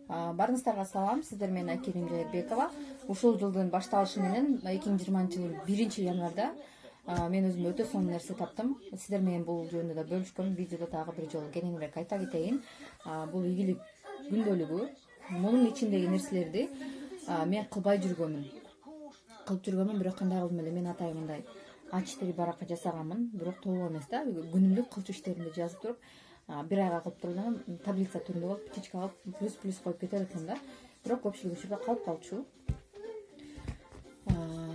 Барыңыздарга салам. Сиздер менен Айкерим Жайырбекова. Ушул жылдын башталышы менен 2020-жылдын 1-январда мен өзүм өтө сонун нерсе таптым. Сиздер менен бул жөнүндө да бөлүшкөм. Видеодо дагы бир жолу кененирээк айта кетейин. Бул ийгилик күндөлүгү. Мунун ичиндеги нерселерди мен кылбай жүргөмүн. Кылып жүргөмүн, бирок кандай кылдым эле, мен атайын мындай А4 баракка жасаганмын, бирок толук эмес да. Күнүмдүк кылчу иштеримди жазып туруп, бир айга кылып туруп элем, таблица түрүндө болуп, птичка кылып, плюс коюп кете элекмин да. Бирок көпчүлүк учурда калып калчу.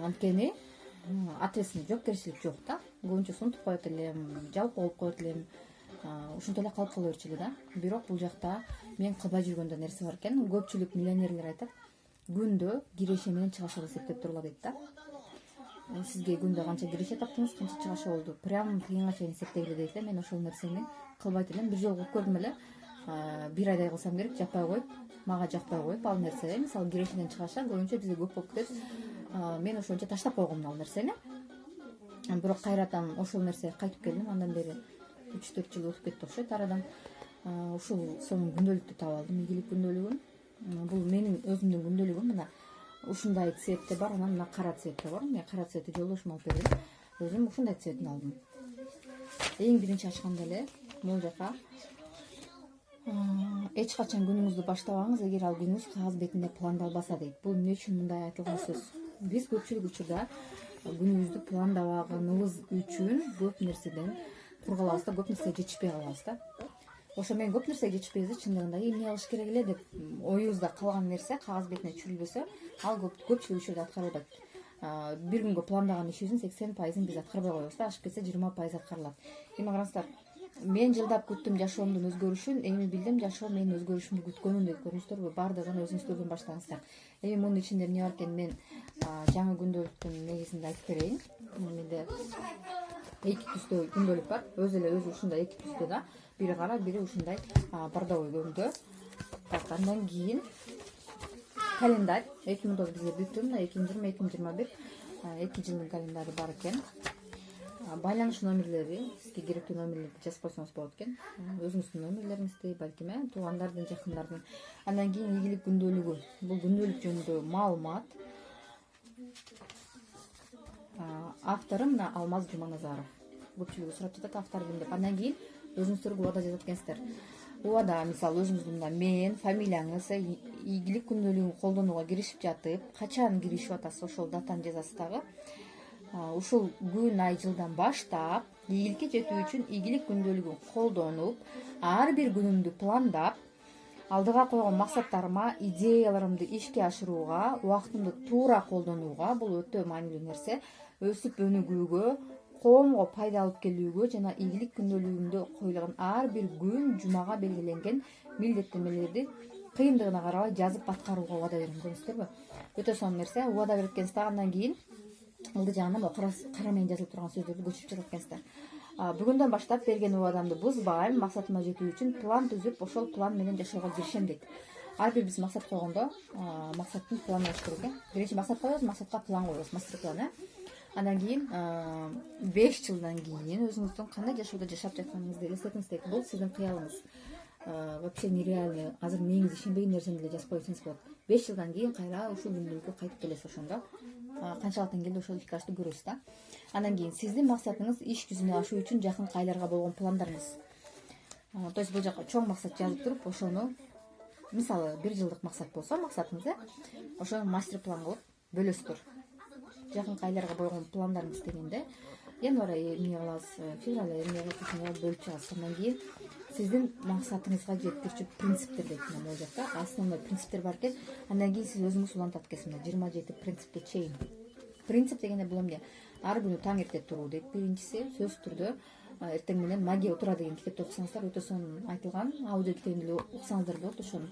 Анткени ответственность, жоопкерчилик жок да. Көбүнчө сунтуп коет элем, жалп болуп коет элем. Ушинтип эле калып кала берчү эле да. Бирок бул жакта мен кылбай жүргөндө нерсе бар экен. Көпчүлүк миллионерлер айтат, күндө киреше менен чыгаша эсептеп турула дейт да. Сизге күндө канча киреше таптыңыз, канча чыгаша болду, прям тыйынга чейин эсептегиле дейт эле. Мен ошол нерсени кылбайт элем. Бир жолу кылып көрдүм эле. Бир айдай кылсам керек, жаппай коюп, мага жакпай коюп ал нерсе. Мисалы кирешеден чыгаша көбүнчө бизде көп болуп кетет. Мен ошончо таштап койгом ал нерсени. Бирок кайрадан ошол нерсеге кайтып келдим. Андан бери 3-4 жыл өтүп кетти окшойт арадан. Ушул сонун күндөлүктү таап алдым, ийгилик күндөлүгүн. Бул менин өзүмдүн күндөлүгүм. Мына ушундай цветте бар, анан мына кара цветте бар. Мен кара цветти жолдошума алып бердим. Өзүм ушундай цветин алдым. Эң биринчи ачканда эле могул жака эч качан күнүңүздү баштабаңыз, эгер ал күнүңүз кагаз бетинде пландалбаса дейт. Бул эмне үчүн мындай айтылган сөз? Биз көпчүлүк учурда күнүбүздү пландабаганыбыз үчүн көп нерседен кур калабыз да, көп нерсеге жетишпей калабыз да. Ошо мен көп нерсеге жетишпейбиз, чындыгында эмне кылыш керек эле деп оюбузда калган нерсе кагаз бетине түшүрүлбөсө, ал көпчүлүк учурда аткарылбайт. Бир күнгө пландаган ишибиздин 80% биз аткарбай коебуз да, ашып кетсе 20% аткарылат. Эми караңыздар, мен жылдап күттүм жашоомдун өзгөрүшүн, эми билдим жашоо менин өзгөрүшүмдү күткөнүн дейт. Көрдүңүздөрбү? Баардыгын өзүңүздөрдөн баштаңыздар. Эми мунун ичинде эмне бар экен, мен жаңы күндөлүктүн негизинде айтып берейин. Менде 2 түстө күндөлүк бар. Өзү ушундай 2 түстө да. Бири кара, бири ушундай бордовый көңдө. Так, андан кийин календарь 2009 бизде бүттү, мына 2020-2021 2 жылдын календари бар экен. Байланыш номерлери, сизге керектүү номерлерди жазып койсоңуз болот экен. Өзүңүздүн номерлериңизди, балким туугандардын, жакындардын. Андан кийин ийгилик күндөлүгү. Бул күндөлүк жөнүндө маалымат. Автору мына Алмаз Жуманазаров. Көпчүлүгү сурап жатат, автор ким деп. Андан кийин өзүңүздөргө убада жазат экенсиздер. Убада, мисалы өзүңүздүн мына мен, фамилияңыз, ийгилик күндөлүгүн колдонууга киришип жатып, качан киришип атасыз, ошол датаны жазасыз дагы. Ушул күн, ай, жылдан баштап ийгиликке жетүү үчүн ийгилик күндөлүгүн колдонуп, ар бир күнүмдү пландап, алдыга койгон максаттарыма, идеяларымды ишке ашырууга, убактымды туура колдонууга, бул өтө маанилүү нерсе. Өсүп өнүгүүгө, коомго пайда алып келүүгө жана ийгилик күндөлүгүмдө коюлган ар бир күн, жумага белгиленген милдеттенмелерди кыйындыгына карабай жазып аткарууга убада берем. Көрдүңүздөрбү? Өтө сонун нерсе. Убада берип экенсиз. Андан кийин ылды жагынан кара менен жазылып турган сөздөрдү көчүрүп жатат экенсиздер. Бүгүндөн баштап берген убадамды бузбайм, максатыма жетүү үчүн план түзүп, ошол план менен жашоого киришем дейт. Ар бир биз максат койгондо, максаттын планлаш керек. Биринчи максат коебуз, максатка план коебуз, мастер-план. Андан кийин 5 жылдан кийин өзүңүздүн кандай жашоодо жашап жатканыңызды элестетиңиз. Бул сиздин кыялыңыз. Вообще нереальный. Азыр мээңиз ишенбеген нерсени деле жазып койсоңуз болот. 5 жылдан кийин кайра ушул күндөлүккө кайтып келесиз. Ошондо канчалыктан келди ошол иккашты көрөсүз да. Андан кийин сиздин максатыңыз иш жүзүнө ашуу үчүн жакынкы айларга болгон пландарыңыз. То есть бул жака чоң максат жазып туруп, ошону мисалы 1 жылдык максат болсо, максатыңыз, ошону мастер-план кылып бөлөсүздөр. Жакынкы айларга болгон пландарыңыз дегенде январь айы эмне кыласыз, февраль айы эмне кыласыз, ошону бөлүп чыгасыз. Андан кийин сиздин максатыңызга жеткирүүчү принциптер дейт. Бул жакта основной принциптер бар экен. Андан кийин сиз өзүңүз улантат экенсиз. 27 принципке чейин. Принцип дегенде бул эмне? Ар күнү таң эрте туруу дейт. Биринчиси сөзсүз түрдө эртең менен магия утура деген китепти окусаңыздар, өтө сонун айтылган. Аудио китебин деле окусаңыздар болот. Ошону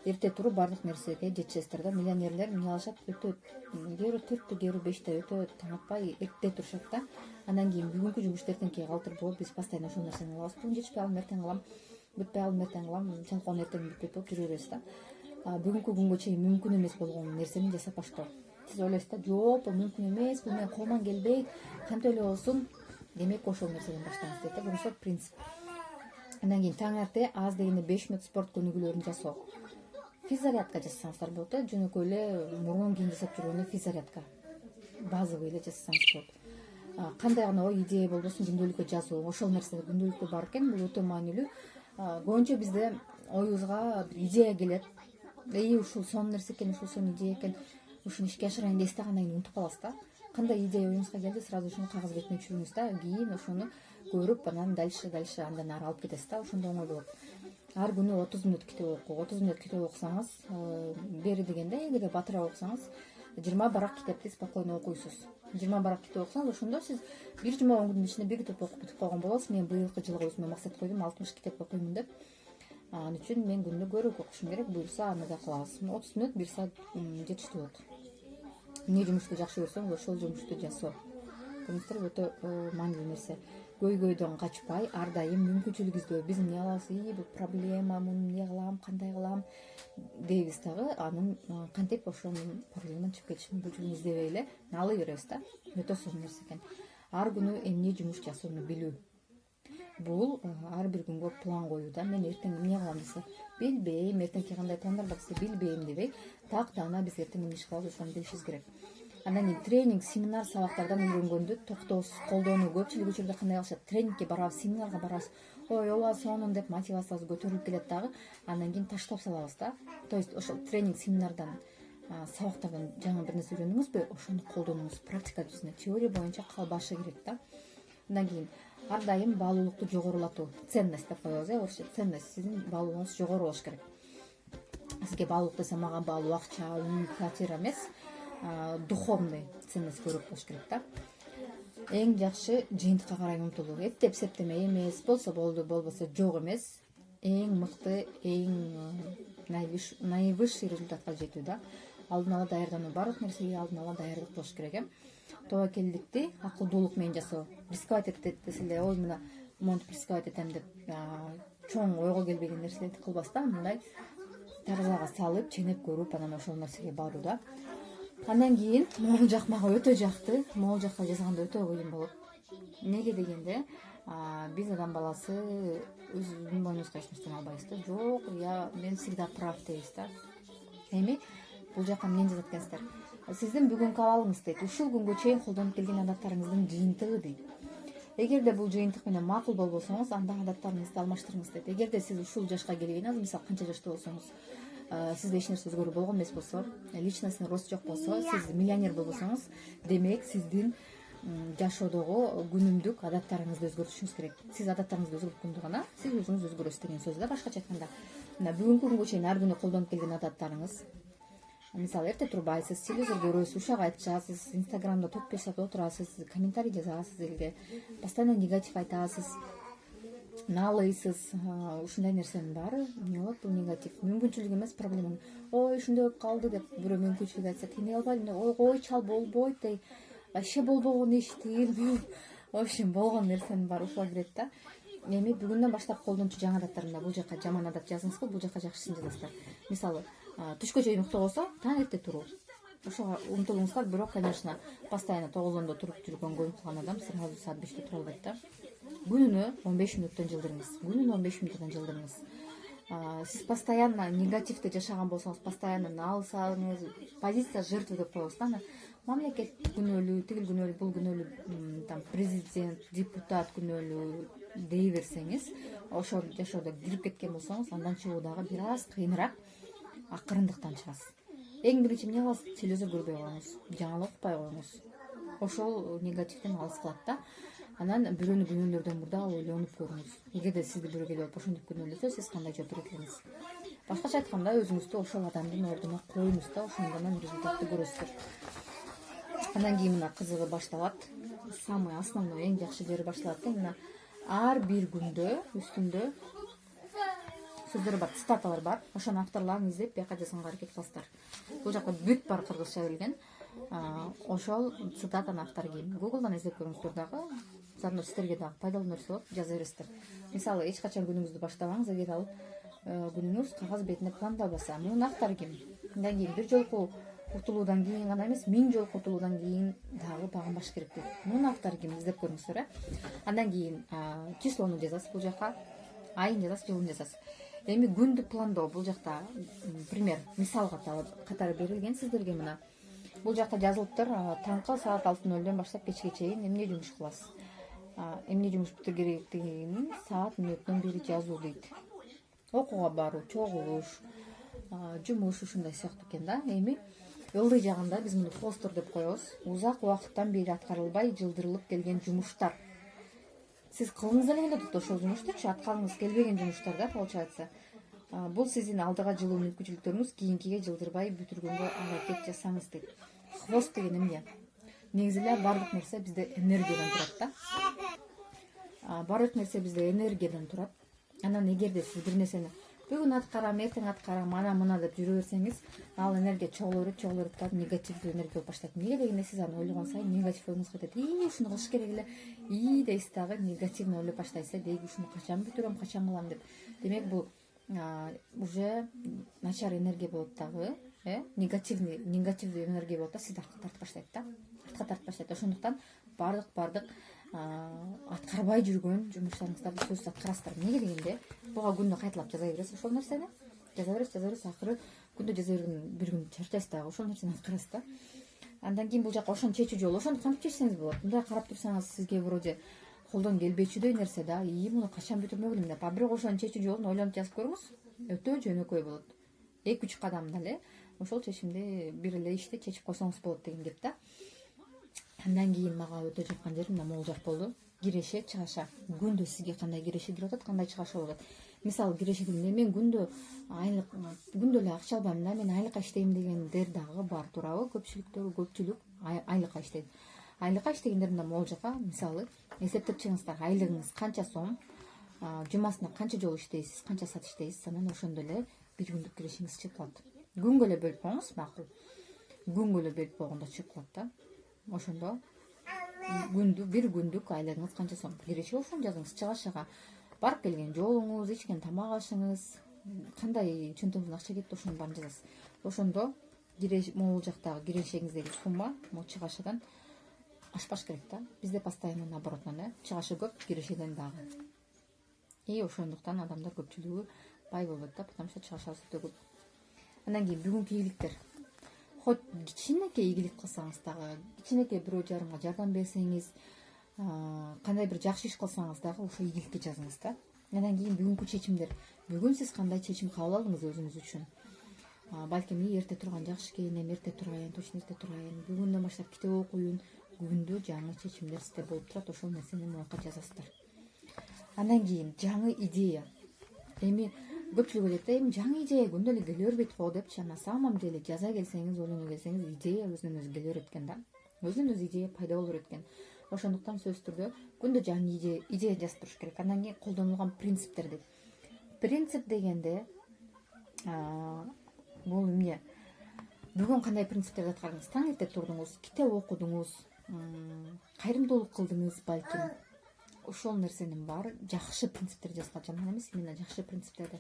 эрте туруп бардык нерсеге жетишесиздер да. Миллионерлер эмне кылышат? Өтө кээ бирөө 4-тө, кээ бирөө 5-те өтө таң атпай эрте турушат да. Андан кийин бүгүнкү жумушту эртеңкиге калтырып коюп, биз постоянно ошол нерсени кылабыз. Бүгүн жетишпей калдым, эртең кылам. Бүтпөй калдым, эртең кылам. Чалкоон эртең бүтпөйт болуп жүрө бересиз да. Бүгүнкү күнгө чейин мүмкүн эмес болгон нерсени жасап баштоо. Сиз ойлойсуз да, жок, бул мүмкүн эмес, бул менин колуман келбейт, кантип эле болсун? Демек ошол нерседен баштаңыз дейт да. Көрүңүздөр, принцип. Андан кийин таң эрте аз дегенде 5 мүнөт спорт көнүгүүлөрүн жасоо. физзарядка жасасаңыздар болот да, жөнөкөй эле мурун кийин жасап жүргөн физзарядка базовый эле жасасаңыз болот. Кандай гана ой идея болбосун күндөлүккө жазуу, ошол нерсе күндөлүккө бар экен, бул өтө маанилүү. Көбүнчө бизде оюбузга бир идея келет, ушул сонун нерсе экен, ушул сонун идея экен, ушуну ишке ашырайын дейсиз да, андан кийин унутуп каласыз да. Кандай идея оюңузга келди, сразу ушуну кагаз бетине түшүрүңүз да, кийин ошону көрүп, анан дальше андан ары алып кетесиз да, ошондо оңой болот. Ар күнү 30 мүнөт китеп окуу, 30 мүнөт китеп окусаңыз, бери дегенде эгерде батыраак окусаңыз, 20 барак китепти спокойно окуйсуз. 20 барак китеп окусаңыз, ошондо сиз бир жума 10 күндүн ичинде бир китеп окуп бүтүп калган болосуз. Мен быйылкы жылга өзүмө максат койдум, 60 китеп окуймун деп. Ал үчүн мен күндө көбүрөөк окушум керек, буюрса аны да кылабыз. 30 мүнөт 1 саат жетиштүү болот. Эмне жумушту жакшы көрсөң, ошол жумушту жасоо. Көрдүңүздөр, өтө маанилүү нерсе. Көйгөйдөн качпай, ар дайым мүмкүнчүлүк издөө. Биз эмне кылабыз, бул проблема, муну эмне кылам, кандай кылам дейбиз дагы, анын кантип ошонун проблемадан чыгып кетиш мүмкүнчүлүгүн издебей эле алый беребиз да. Өтө сонун нерсе экен. Ар күнү эмне жумуш жасоону билүү. Бул ар бир күнгө план коюу да. Мен эртең эмне кылам десе, билбейм, эртеңки кандай пландар бар десе, билбейм дебей, так дана биз эртең эмне иш кылабыз, ошону билишибиз керек. Андан кийин тренинг, семинар, сабактардан үйрөнгөндү токтоосуз колдонуу. Көпчүлүк учурда кандай кылышат? Тренингке барабыз, семинарга барабыз. Ой, ооба сонун деп мотивациябыз көтөрүлүп келет дагы, андан кийин таштап салабыз да. То есть ошол тренинг, семинардан, сабактардан жаңы бир нерсе үйрөндүңүзбү, ошону колдонуңуз. Практика жүзүнө, теория боюнча калбашы керек да. Андан кийин ар дайым баалуулукту жогорулатуу. Ценность деп коебуз, орусча ценность. Сиздин баалуулугуңуз жогору болуш керек. Сизге баалуулук десе, мага баалуу акча, үй, квартира эмес, духовный ценность көрүп болуш керек да. Эң жакшы жыйынтыкка карай умтулуу. Эптеп септемей эмес, болсо болду, болбосо жок эмес. Эң мыкты, эң наивысший результатка жетүү да. Алдын ала даярдануу, баардык нерсеге алдын ала даярдык болуш керек. Тобокелдикти акылдуулук менен жасоо. Рисковать этет десе эле, ой мына монтип рисковать этем деп чоң ойго келбеген нерселерди кылбастан, мындай таразага салып, ченеп көрүп, анан ошол нерсеге баруу да. Андан кийин могул жак мага өтө жакты. Могул жакта жасаганда өтө кыйын болот. Неге дегенде, биз адам баласы өзүбүздүн боюнубузга эч нерсени албайбыз да. Жок, мен всегда прав дейбиз да. Эми бул жака эмне жазат экенсиздер? Сиздин бүгүнкү абалыңыз дейт, ушул күнгө чейин колдонуп келген адаттарыңыздын жыйынтыгы дейт. Эгерде бул жыйынтык менен макул болбосоңуз, анда адаттарыңызды алмаштырыңыз дейт. Эгерде сиз ушул жашка келген, азыр мисалы канча жашта болсоңуз, сизде эч нерсе өзгөрүү болгон эмес болсо, личностный рост жок болсо, сиз миллионер болбосоңуз, демек сиздин жашоодогу күнүмдүк адаттарыңызды өзгөртүшүңүз керек. Сиз адаттарыңызды өзгөрткөндө гана сиз өзүңүз өзгөрөсүз деген сөз да. Башкача айтканда, мына бүгүнкү күнгө чейин ар күнү колдонуп келген адаттарыңыз, мисалы эрте турбайсыз, телевизор көрөсүз, ушак айтышасыз, инстаграмда топ жасап отурасыз, комментарий жазасыз элге, постоянно негатив айтасыз, наалыйсыз, ушундай нерсенин баары эмне болот? Бул негатив. Мүмкүнчүлүк эмес, проблема. Ой, ушундай болуп калды деп бирөө мүмкүнчүлүк айтса, тине албайм. Ой, кой чал, болбойт дей. Вообще болбогон иш тигил бул. В общем, болгон нерсенин баары ушуга кирет да. Эми бүгүндөн баштап колдончу жаңы адаттарымда бул жака жаман адат жазыңызбы, бул жака жакшысын жазасыздар. Мисалы, түшкө чейин уктабосо, таң эрте туруу. Ошого умтулуңуздар, бирок, конечно, постоянно 9:00 туруп жүргөн көңүл кылган адам сразу саат 5-те тура албайт да. Күнүнө 15 мүнөттөн жылдырыңыз. Күнүнө 15 мүнөттөн жылдырыңыз. Сиз постоянно негативде жашаган болсоңуз, постоянно наалсаңыз, позиция жертвы деп коебуз да. Мамлекет күнөөлүү, тигил күнөөлүү, бул күнөөлүү, там президент, депутат күнөөлүү дей берсеңиз, ошол жашоодо кирип кеткен болсоңуз, андан чыгуу дагы бир аз кыйыныраак, акырындыктан чыгасыз. Эң биринчи эмне кыласыз? Телевизор көрбөй коюңуз, жаңылык укпай коюңуз. Ошол негативден алыс кылат да. Анан бирөөнү күнөөлөрдөн мурда ойлонуп көрүңүз. Эгерде сизди бирөө келип ошентип күнөөлөсө, сиз кандай жооп бересиз? Башкача айтканда, өзүңүздү ошол адамдын ордуна коюңуз да, ошондон результатты көрөсүздөр. Андан кийин мына кызыгы башталат. Самый основной, эң жакшы жери башталат. Мына ар бир күндө үстүндө сөздөр бар, цитаталар бар. Ошонун авторлорун издеп, бияка жазганга аракет кыласыздар. Бул жакта бүт бар кыргызча берилген. Ошол цитатанын автору ким? Google'дан издеп көрүңүздөр дагы. Заодно сиздерге дагы пайдалуу нерсе болот, жаза бересиздер. Мисалы, эч качан күнүңүздү баштабаңыз, эгер ал күнүңүз кагаз бетине пландалбаса, мунун автору ким? Андан кийин бир жолку утулуудан кийин гана эмес, 1000 жолку утулуудан кийин дагы багынбаш керек дейт. Мунун автору ким? Издеп көрүңүздөр. Андан кийин числону жазасыз бул жака, айын жазасыз, жылын жазасыз. Эми күндү пландоо бул жакта пример мисал катары берилген сиздерге. Мына бул жакта жазылыптыр, таңкы саат 6:00 баштап кечке чейин эмне жумуш кыласыз, эмне жумуш бүтүрүш керектигин саат мүнөттөн бери жазуу дейт. Окууга баруу, чогулуш, жумуш ушундай сыяктуу экен да. Эми ылдый жагында биз муну постер деп коебуз. Узак убакыттан бери аткарылбай жылдырылып келген жумуштар. Сиз кылдыңыз эле деп ошол жумуштучу аткаргыңыз келбеген жумуштар да получается. Бул сиздин алдыга жылуу мүмкүнчүлүктөрүңүз кийинкиге жылдырбай бүтүргөнгө аракет жасаңыз дейт. Хвост деген эмне? Негизи эле баардык нерсе бизде энергиядан турат да. Баардык нерсе бизде энергиядан турат. Анан эгерде сиз бир нерсени бүгүн аткарам, эртең аткарам, ана мына деп жүрө берсеңиз, ал энергия чогулуп да негативдүү энергия болуп баштайт. Эмнеге дегенде сиз аны ойлогон сайын негатив оюңуз кетет. Ушуну кылыш керек эле. Дейсиз дагы негативный ойлоп баштайсыз. Деги ушуну качан бүтүрөм, качан кылам деп. Демек бул уже начар энергия болот дагы, негативдүү энергия болот да, сизди артка тартып баштайт да. Артка тартып баштайт. Ошондуктан баардык аткарбай жүргөн жумуштарыңыздарды сөзсүз аткарасыздар. Эмнеге дегенде буга күндө кайталап жаза бересиз ошол нерсени. Жаза бересиз, акыры күндө жаза берген бир күн чарчайсыз дагы, ошол нерсени аткарасыз да. Андан кийин бул жака ошону чечүү жолу. Ошону кантип чечсеңиз болот. Мындай карап турсаңыз сизге вроде колдон келбечүдөй нерсе да. Муну качан бүтүрмөк элем деп. Бирок ошонун чечүү жолун ойлонуп жазып көрүңүз. Өтө жөнөкөй болот. 2-3 кадамда эле ошол чечимди бир эле ишти чечип койсоңуз болот деген геп да. Андан кийин мага өтө жаккан жери мына могул жак болду. Киреше, чыгаша. Күндө сизге кандай киреше кирип атат, кандай чыгаша болот. Мисалы киреше дегенде мен күндө эле акча албайм да, мен айлыкка иштейм дегендер дагы бар, туурабы? Көпчүлүк айлыкка иштейт. Айлыкка иштегендер мына могул жака мисалы эсептеп чыгыңыздар. Айлыгыңыз канча сом, жумасына канча жолу иштейсиз, канча саат иштейсиз, анан ошондо эле бир күндүк кирешиңиз чыгып калат. Күнгө эле бөлүп коюңуз, макул. Күнгө эле бөлүп койгондо чыгып калат да. Ошондо бир күндүк айлыгыңыз канча сом, киреше ошону жазыңыз. Чыгашага барып келген жолуңуз, ичкен тамак ашыңыз, кандай чөнтөгүңүздөн акча кетти, ошонун баарын жазасыз. Ошондо могул жактагы кирешеңиздеги сумма могу чыгашадан ашпаш керек да. Бизде постоянно наоборотунан, чыгашы көп, кирешеден дагы. Ошондуктан адамдар көпчүлүгү бай болбойт да, потому что чыгашасы өтө көп. Андан кийин бүгүнкү ийгиликтер. Хоть кичинекей ийгилик кылсаңыз дагы, кичинекей бирөө жарымга жардам берсеңиз, кандай бир жакшы иш кылсаңыз дагы ошо ийгиликке жазыңыз да. Андан кийин бүгүнкү чечимдер. Бүгүн сиз кандай чечим кабыл алдыңыз өзүңүз үчүн? Балким эрте турган жакшы кийинем, эрте турайын, точно эрте турайын, бүгүндөн баштап китеп окуйын. Күндө жаңы чечимдер сизде болуп турат, ошол нерсени моюнка жазасыздар. Андан кийин жаңы идея. Эми көпчүлүк ойлойт да, эми жаңы идея күндө эле келе бербейт го депчи. На самом деле жаза келсеңиз, ойлоно келсеңиз, идея өзүнөн өзү келе берет экен да. Өзүнөн өзү идея пайда боло берет экен. Ошондуктан сөзсүз түрдө күндө жаңы идея жазып туруш керек. Андан кийин колдонулган принциптер дейт. Принцип дегенде бул эмне? Бүгүн кандай принциптерди аткардыңыз? Таң эрте турдуңуз, китеп окудуңуз, кайрымдуулук кылдыңыз балким. Ошол нерсенин баары жакшы принциптер жазылган, жаман эмес, именно жакшы принциптерди.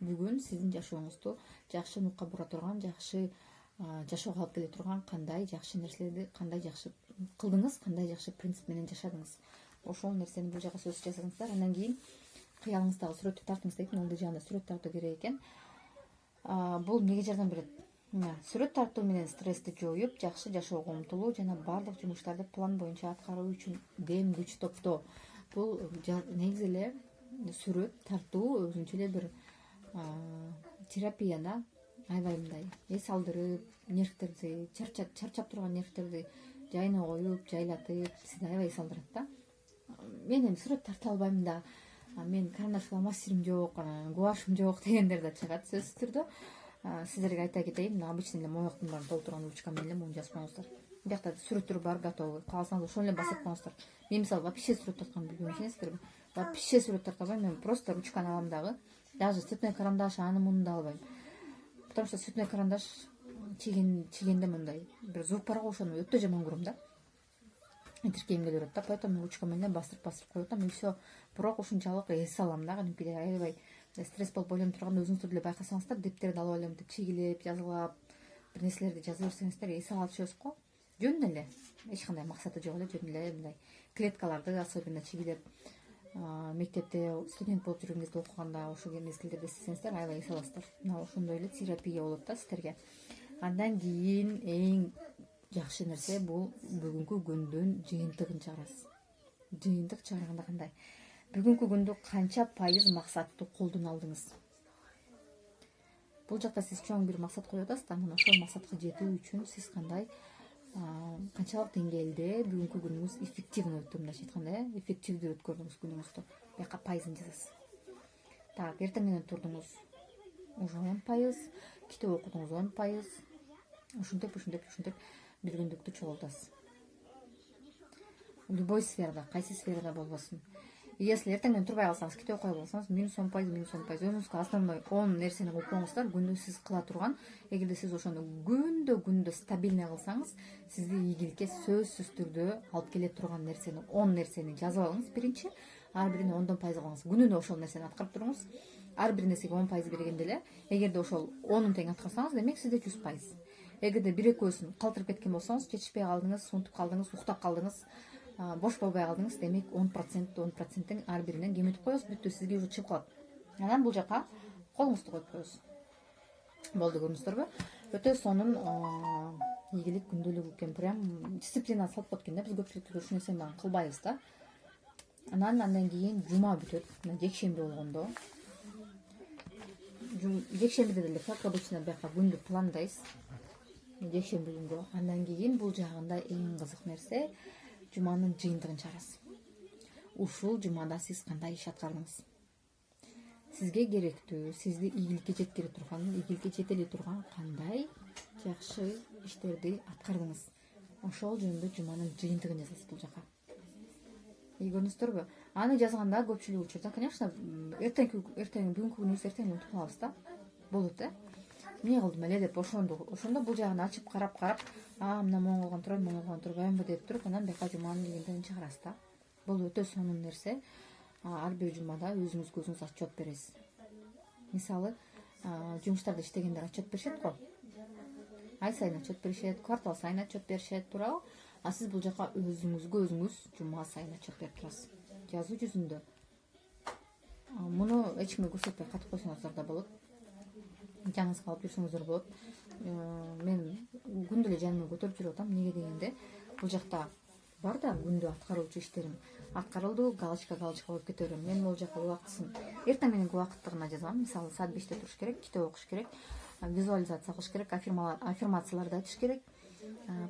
Бүгүн сиздин жашооңузду жакшы нукка бура турган, жакшы жашоого алып келе турган кандай жакшы нерселерди, кандай жакшы кылдыңыз, кандай жакшы принцип менен жашадыңыз. Ошол нерсени бул жака сөзсүз жазыңыздар. Андан кийин кыялыңыздагы сүрөттү тартыңыз дейт. Ылдый жагында сүрөт тартуу керек экен. Бул эмнеге жардам берет? Сүрөт тартуу менен стрессти жоюп, жакшы жашоого умтулуу жана баардык жумуштарды план боюнча аткаруу үчүн дем күч топтоо. Бул негизи эле сүрөт тартуу өзүнчө эле бир терапия да. Аябай мындай эс алдырып, нервтерди, чарчап турган нервтерди жайына коюп, жайлатып, сизди аябай эс алдырат да. Мен эми сүрөт тарта албайм да, мен карандаш фломастерим жок, гуашым жок дегендер да чыгат сөзсүз түрдө. Сиздерге айта кетейин, обычный эле моюктун баарын толтурган ручка менен эле муну жазып коюңуздар. Биякта сүрөттөр бар, готовый. Кааласаңыз ошону эле басып коюңуздар. Мен мисалы вообще сүрөт тартканды билбейм, ишенесиздерби? Вообще сүрөт тарта албайм, мен просто ручканы алам дагы. Даже цветной карандаш аны муну да албайм. Потому что цветной карандаш чигенде мындай бир звук бар го, ошону өтө жаман көрөм да. Тиркейим келе берет да, поэтому ручка менен басып коюп атам и все. Бирок ушунчалык эс алам да, кадимкидей аябай стресс болуп ойлонуп турганда өзүңүздөр деле байкасаңыздар, дептерди алып алып мынтип чигилеп, жазгылап, бир нерселерди жаза берсеңиздер, эс ала алышабыз го. Жөн эле, эч кандай максаты жок эле, жөн эле мындай клеткаларды особенно чигилеп мектепте студент болуп жүргөн кезде окуганда ошол мезгилдерде иштесеңиздер аябай эс аласыздар. Мына ошондой эле терапия болот да сиздерге. Андан кийин эң жакшы нерсе бул бүгүнкү күндүн жыйынтыгын чыгарасыз. Жыйынтык чыгарганда кандай? Бүгүнкү күндү канча пайыз максатты колдон алдыңыз? Бул жакта сиз чоң бир максат коюп атасыз да, мына ошол максатка жетүү үчүн сиз кандай канчалык деңгээлде бүгүнкү күнүңүз эффективный өттү, мындайча айтканда, эффективдүү өткөрдүңүз күнүңүздү. Буяка пайызын жазасыз. Так, эртең менен турдуңуз, уже 10%, китеп окудуңуз 10%, ушинтип бир күндүктү чогултасыз. Любой сферада, кайсы сферада болбосун. Если эртең менен турбай калсаңыз, китеп окуй алсаңыз, -10%, өзүңүзгө основной 10 нерсени кылып коюңуздар, күндө сиз кыла турган. Эгерде сиз ошону күндө стабильный кылсаңыз, сизди ийгиликке сөзсүз түрдө алып келе турган нерсени, 10 нерсени жазып алыңыз биринчи, ар бирине 10 пайыз кылыңыз. Күнүнө ошол нерсени аткарып туруңуз. Ар бир нерсеге 10% бергенде эле, эгерде ошол 10 тең аткарсаңыз, демек сизде 100%. Эгерде бир-экөөсүн калтырып кеткен болсоңуз, жетишпей калдыңыз, унутуп калдыңыз, уктап калдыңыз, бош болбой калдыңыз, демек 10%, ар биринен кем өтүп коесуз, бүттү, сизге уже чыгып калат. Анан бул жака колуңузду коюп коесуз. Болду, көрдүңүздөрбү? Өтө сонун ийгилик күндөлүк экен, прям дисциплина салып коет экен да, биз көпчүлүктө ушул нерсени дагы кылбайбыз да. Андан кийин жума бүтөт, жекшемби болгондо. Жекшембиде деле, как обычно, бияка күндү пландайбыз. Жекшемби күнгө. Андан кийин бул жагында эң кызык нерсе, жуманын жыйынтыгын чыгарасыз. Ушул жумада сиз кандай иш аткардыңыз? Сизге керектүү, сизди ийгиликке жеткире турган, ийгиликке жетели турган кандай жакшы иштерди аткардыңыз? Ошол жөнүндө жуманын жыйынтыгын жазасыз бул жака. Көрдүңүздөрбү? Аны жазганда көпчүлүк учурда, конечно, бүгүнкү күнүбүз эртең унутуп калабыз да. Болот, эмне кылдым эле деп ошондо бул жагын ачып карап, мына мону кылган турбаймынбы деп туруп, анан бияка жуманын жыйынтыгын чыгарасыз да. Бул өтө сонун нерсе. Ар бир жумада өзүңүзгө өзүңүз отчет бересиз. Мисалы, жумуштарда иштегендер отчет беришет го. Ай сайын отчет беришет, квартал сайын отчет беришет, туурабы? А сиз бул жака өзүңүзгө өзүңүз жума сайын отчет берип турасыз. Жазуу жүзүндө. Муну эч кимге көрсөтпөй катып койсоңуздар да болот. Жаныңызга алып жүрсөңүздөр болот. Мен күндө эле жаныма көтөрүп жүрүп атам. Эмнеге дегенде, бул жакта бар да күндө аткаруучу иштерим. Аткарылды, галочка коюп кете берем. Мен бул жака убактысын эртең мененки убакыттыгына жазам. Мисалы, саат 5те туруш керек, китеп окуш керек, визуализация кылыш керек, аффирмацияларды айтыш керек,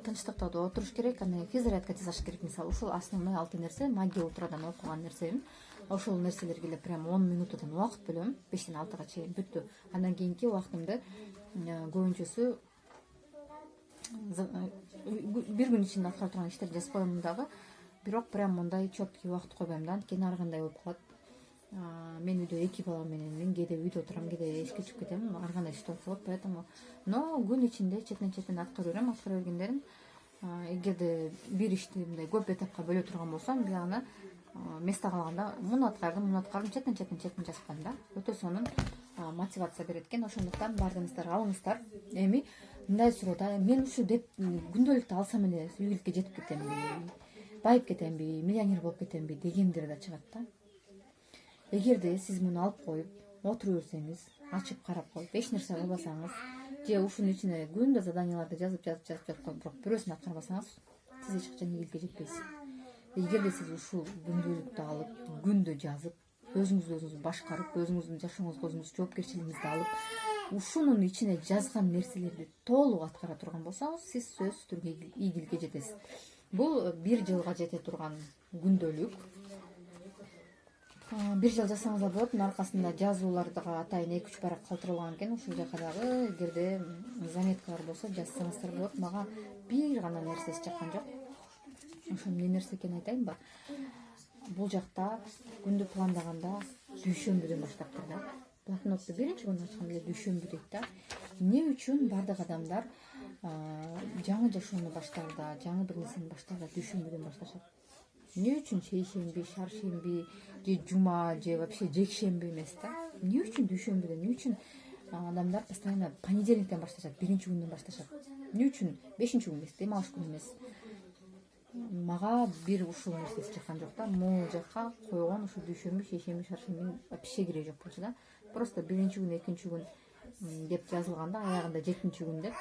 тынчтыкта отуруш керек, анан физзарядка жасаш керек. Мисалы, ушул основной 6 нерсе, магия утрадан окуган нерсем. Ошол нерселерге эле прям 10 минутадан убакыт бөлөм, 5тен 6га чейин, бүттү. Андан кийинки убактымды көбүнчөсү бир күн ичинде аткара турган иштерди жазып коем дагы. Бирок прям мындай четкий убакыт койбойм да, анткени ар кандай болуп калат. Мен үйдө 2 балам мененмин, кээде үйдө отурам, кээде эшикке чыгып кетем, ар кандай ситуация болот, поэтому но күн ичинде четинен аткара бергендерим. Эгерде бир ишти мындай көп этапка бөлө турган болсом, биягына место калганда муну аткардым, четинен жазып коем да. Өтө сонун мотивация берет экен. Ошондуктан баарыңыздар алыңыздар. Эми мындай суроо, мен ушу деп күндөлүктү алсам эле ийгиликке жетип кетемби, байып кетемби, миллионер болуп кетемби дегендер да чыгат да. Эгерде сиз муну алып коюп, отура берсеңиз, ачып карап коюп, эч нерсе кылбасаңыз, же ушунун ичине күндө заданияларды жазып коюп, бирок бирөөсүн аткарбасаңыз, сиз эч качан ийгиликке жетпейсиз. Эгерде сиз ушул күндөлүктү алып, күндө жазып, өзүңүздү өзүңүз башкарып, өзүңүздүн жашооңузга өзүңүз жоопкерчилигиңизди алып, ушунун ичине жазган нерселерди толук аткара турган болсоңуз, сиз сөзсүз түрдө ийгиликке жетесиз. Бул 1 жылга жете турган күндөлүк. 1 жыл жасаңыз да болот. Мунун аркасында жазууларга атайын 2-3 барак калтырылган экен. Ушул жака дагы эгерде заметкалар болсо жазсаңыздар болот. Мага бир гана нерсеси жаккан жок. Ошо эмне нерсе экенин айтайынбы? Бул жакта күндү пландаганда дүйшөмбүдөн баштаптыр да. Блокнотту биринчи күнү ачканда эле дүйшөмбү дейт да. Эмне үчүн бардык адамдар жаңы жашоону баштаарда, жаңы бир нерсени баштаарда дүйшөмбүдөн башташат? Эмне үчүн шейшемби, шаршемби, же жума, же вообще жекшемби эмес да? Эмне үчүн дүйшөмбүдөн? Эмне үчүн адамдар постоянно понедельниктен башташат, биринчи күндөн башташат? Эмне үчүн 5-күн эмес, дем алыш күнү эмес? мага бир ушул нерсеси жаккан жок да. Могул жакка койгон ушу дүйшөмбү, шейшемби, чаршембинин вообще кереги жок болчу да. Просто биринчи күн, экинчи күн деп жазылганда, аягында 7-күн деп,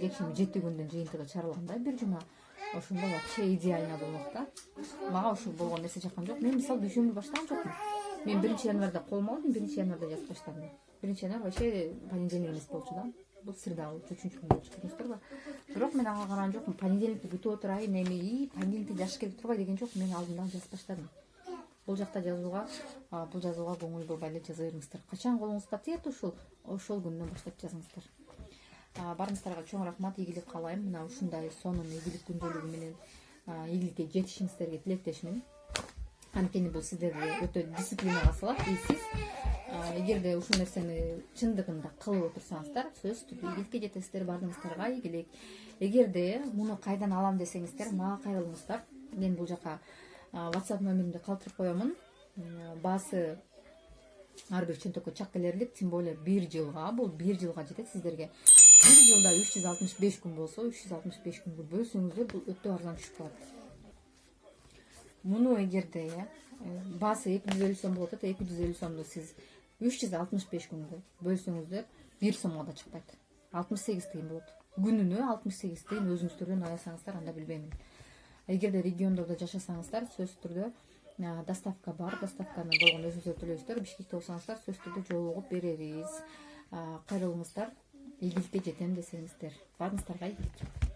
жекшемби 7 күндүн жыйынтыгы чыгарылганда бир жума ошондо вообще идеально болмок да. Мага ушул болгон нерсе жаккан жок. Мен мисалы дүйшөмбү баштаган жокмун. Мен 1-январда колума алдым, 1-январда жазып баштадым. 1-январь вообще понедельник эмес болчу да. Бул среда болчу, 3-күн болчу, көрдүңүздөрбү? Бирок мен ага караган жокмун. Понедельникти күтүп отурайын, эми понедельникти жазыш керек турбайбы деген жок. Мен алдымдан жазып баштадым. Бул жакта жазууга, бул жазууга көңүл бурбай эле жаза бериңиздер. Качан колуңузга тиет ошол күндөн баштап жазыңыздар. Барыңыздарга чоң рахмат, ийгилик каалайм. Мына ушундай сонун ийгилик күндөлүгү менен ийгиликке жетишиңиздерге тилектешмин. Анткени бул сиздерди өтө дисциплинага салат. Сиз эгерде ушул нерсени чындыгында кылып отурсаңыздар, сөзсүз түрдө ийгиликке жетесиздер. Баарыңыздарга ийгилик. Эгерде муну кайдан алам десеңиздер, мага кайрылыңыздар. Мен бул жака WhatsApp номеримди калтырып коемун. Баасы ар бир чөнтөккө чак келерлик, тем более 1 жылга, бул 1 жылга жетет сиздерге. 1 жылда 365 күн болсо, 365 күнгө бөлсөңүздөр бул өтө арзан түшүп калат. Муну эгерде баасы 250 сом болот, 250 сомду сиз 365 күнгө бөлсөңүздөр 1 сомго да чыкпайт. 68 тыйын болот. Күнүнө 68 тыйын өзүңүздөрдөн аясаңыздар, анда билбеймин. Эгерде региондордо жашасаңыздар, сөзсүз түрдө доставка бар. Доставканы болгондо өзүңүздөр төлөйсүздөр. Бишкекте болсаңыздар, сөзсүз түрдө жолугуп угуп беребиз. Кайрылыңыздар. Ийгиликке жетем десеңиздер. Баарыңыздарга ийгилик.